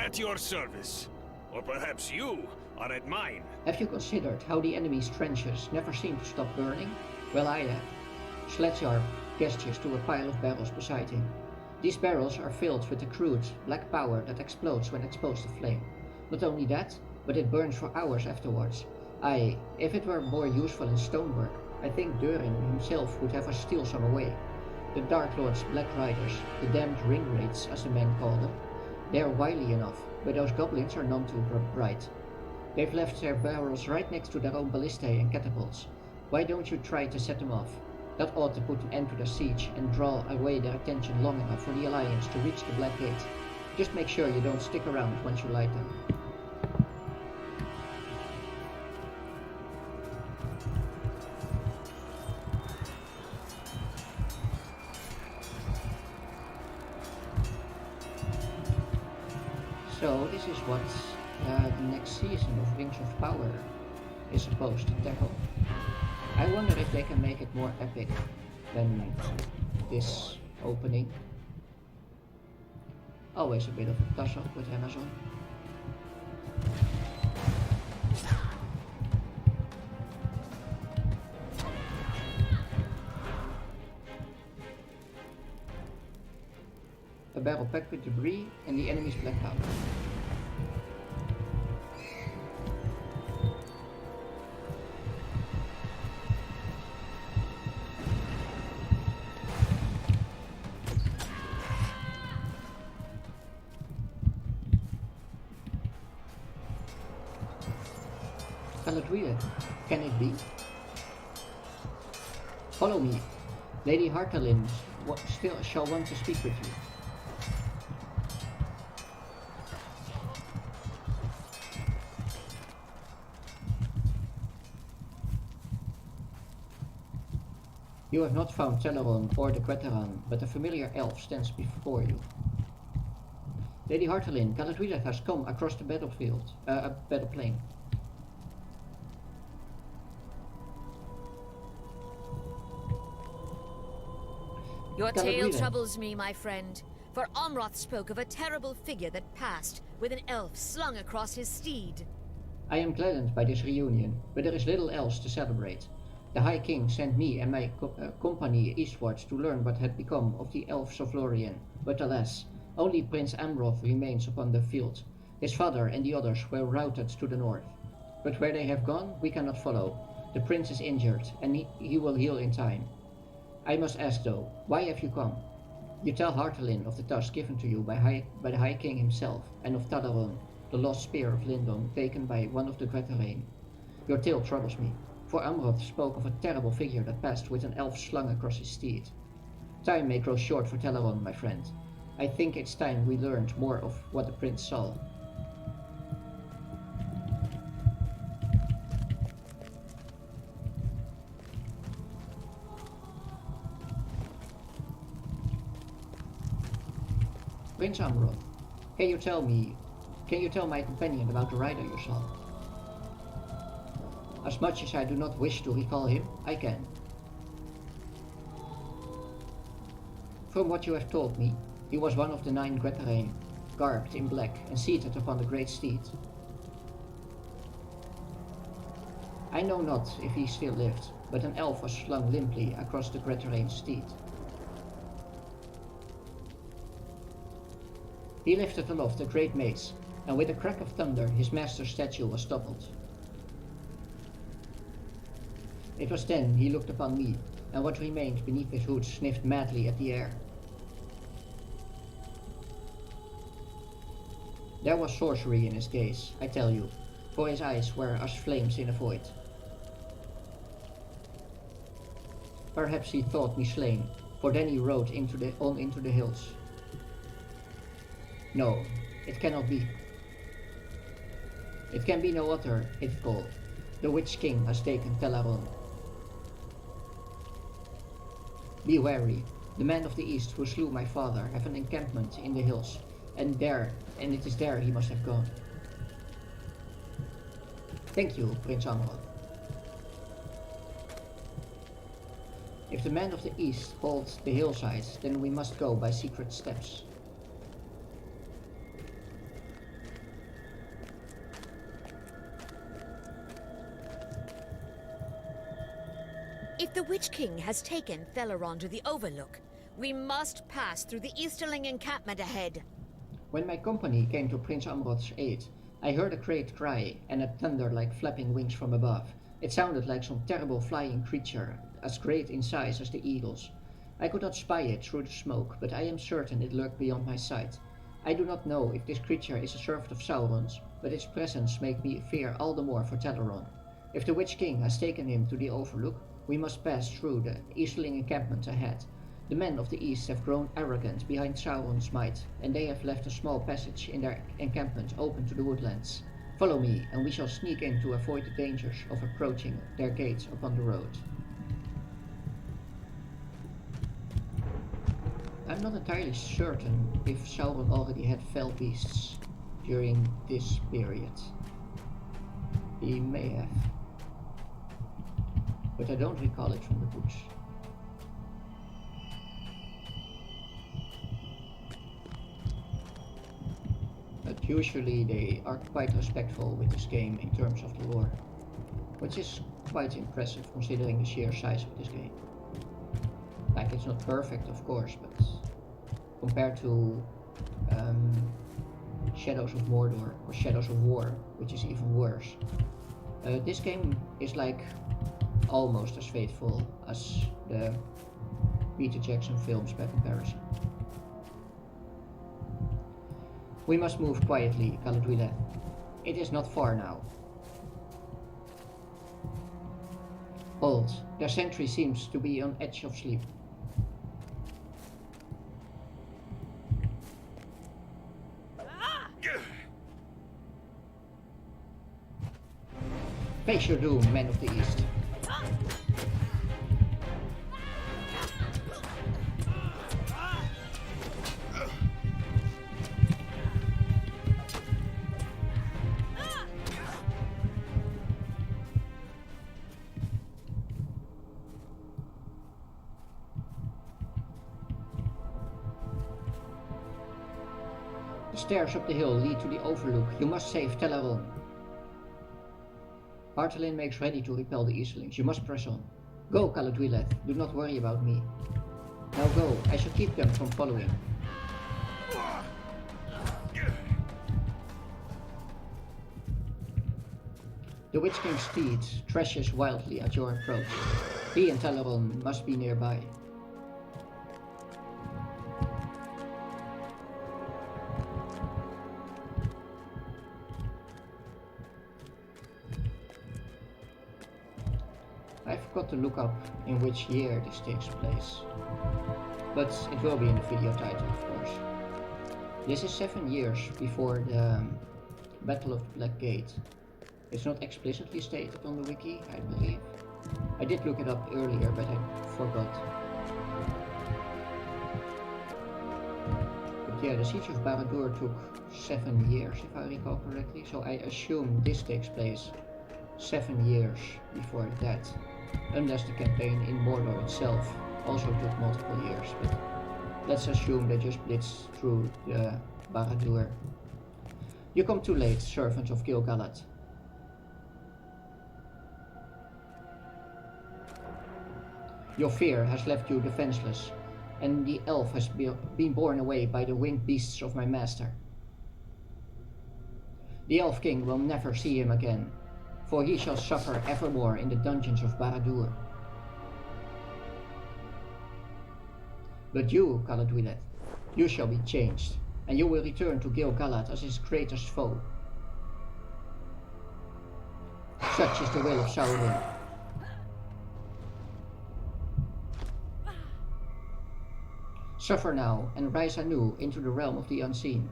At your service. Or perhaps you are at mine. Have you considered how the enemy's trenches never seem to stop burning? Well, I have. Sledgear gestures to a pile of barrels beside him. These barrels are filled with the crude, black powder that explodes when exposed to flame. Not only that, but it burns for hours afterwards. If it were more useful in stonework, I think Durin himself would have us steal some away. The Dark Lord's Black Riders, the damned ring wraiths as the men call them, they are wily enough, but those goblins are none too bright. They've left their barrels right next to their own ballistae and catapults. Why don't you try to set them off? That ought to put an end to their siege and draw away their attention long enough for the Alliance to reach the Black Gate. Just make sure you don't stick around once you light them. So this is what the next season of Rings of Power is supposed to tackle. I wonder if they can make it more epic than this opening. Always a bit of a toss-up with Amazon. A barrel packed with debris and the enemy's black powder. Galadriel, can it be? Follow me. Lady Hartalin still shall want to speak with you. You have not found Teleron or the Queteran, but a familiar elf stands before you. Lady Hartalin, Galadriel has come across the battlefield, battleplane. Your tale troubles me, my friend, for Amroth spoke of a terrible figure that passed, with an elf slung across his steed. I am gladdened by this reunion, but there is little else to celebrate. The High King sent me and my company eastwards to learn what had become of the elves of Lorien, but alas, only Prince Amroth remains upon the field. His father and the others were routed to the north. But where they have gone, we cannot follow. The prince is injured, and he will heal in time. I must ask though, why have you come? You tell Hartalin of the task given to you by the High King himself, and of Talaron, the lost spear of Lindon taken by one of the Queteran. Your tale troubles me, for Amroth spoke of a terrible figure that passed with an elf slung across his steed. Time may grow short for Talaron, my friend. I think it's time we learned more of what the prince saw. Prince Amroth, can you tell my companion about the rider you saw? As much as I do not wish to recall him, I can. From what you have told me, he was one of the 9 Queteran, garbed in black and seated upon the great steed. I know not if he still lived, but an elf was slung limply across the Queteran steed. He lifted aloft a great mace, and with a crack of thunder his master's statue was toppled. It was then he looked upon me, and what remained beneath his hood sniffed madly at the air. There was sorcery in his gaze, I tell you, for his eyes were as flames in a void. Perhaps he thought me slain, for then he rode on into the hills. No, it cannot be. It can be no other, Ithgol. The Witch King has taken Talaron. Be wary. The men of the east who slew my father have an encampment in the hills, and it is there he must have gone. Thank you, Prince Amroth. If the men of the east hold the hillsides, then we must go by secret steps. If the Witch King has taken Theleron to the Overlook, we must pass through the Easterling encampment ahead. When my company came to Prince Amrod's aid, I heard a great cry and a thunder like flapping wings from above. It sounded like some terrible flying creature, as great in size as the eagles. I could not spy it through the smoke, but I am certain it lurked beyond my sight. I do not know if this creature is a servant of Sauron's, but its presence makes me fear all the more for Teleron. If the Witch King has taken him to the Overlook, we must pass through the Easterling encampment ahead. The men of the East have grown arrogant behind Sauron's might, and they have left a small passage in their encampment open to the woodlands. Follow me, and we shall sneak in to avoid the dangers of approaching their gates upon the road. I'm not entirely certain if Sauron already had fell beasts during this period. He may have, but I don't recall it from the books. But usually they are quite respectful with this game in terms of the lore, which is quite impressive considering the sheer size of this game. Like, it's not perfect, of course, but compared to Shadows of Mordor or Shadows of War, which is even worse, this game is like almost as faithful as the Peter Jackson films by comparison. We must move quietly, Galadriel. It is not far now. Hold, their sentry seems to be on edge of sleep. Face your doom, men of the East. The stairs up the hill lead to the Overlook. You must save Teleron. Bartholin makes ready to repel the Easterlings. You must press on. Go, Galadriel. Do not worry about me. Now go. I shall keep them from following. The Witch King's steed thrashes wildly at your approach. He and Teleron must be nearby. I forgot to look up in which year this takes place, but it will be in the video title, of course. This is 7 years before the Battle of the Black Gate. It's not explicitly stated on the wiki, I believe. I did look it up earlier, but I forgot. But yeah, the Siege of Barad-dûr took 7 years, if I recall correctly, so I assume this takes place 7 years before that. Unless the campaign in Mordor itself also took multiple years, but let's assume they just blitzed through the Barad-dûr. You come too late, servants of Gil-galad. Your fear has left you defenseless, and the elf has been borne away by the winged beasts of my master. The Elf King will never see him again, for he shall suffer evermore in the dungeons of Barad-dûr. But you, Galadriel, you shall be changed, and you will return to Gil-galad as his greatest foe. Such is the will of Sauron. Suffer now, and rise anew into the realm of the unseen.